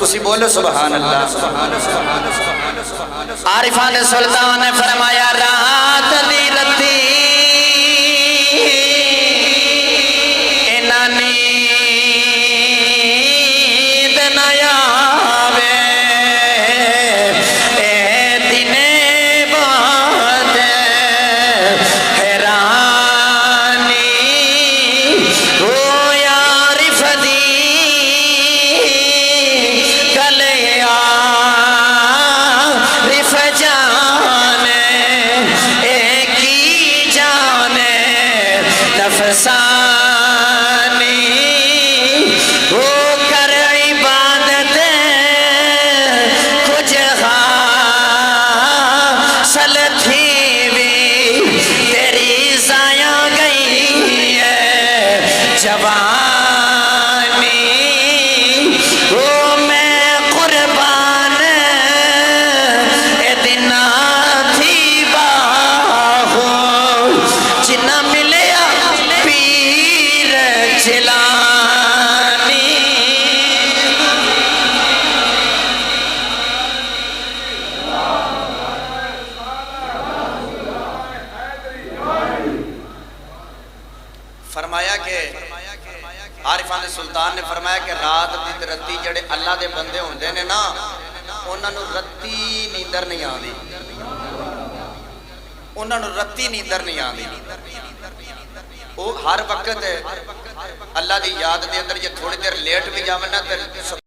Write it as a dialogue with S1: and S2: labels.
S1: تسی بولو سبحان اللہ۔
S2: عارفان سلطان نے فرمایا رات دی رتی انہاں نیند نہ آوے اے دن بعد حیرانی ہو عارف دی گلے عارف جانے ایک ہی جانے نفسانی ہو کر عبادت کچھ حاصل تھی بھی تیری ضائع گئی ہے جوانی ہو میں قربان اے دنہ تھی باہو جنہ ملیا پیر جلانی
S1: فرمایا کہ عارفان سلطان نے فرمایا کہ رات دی رتی جڑے اللہ دے بندے ہوندے نے نا انہاں نو رتی نیندر نہیں آندی، انہاں نو رتی نیندر نہیں آندی، وہ ہر وقت اللہ دی یاد دے اندر یہ تھوڑی دیر لیٹ بھی جاونا تے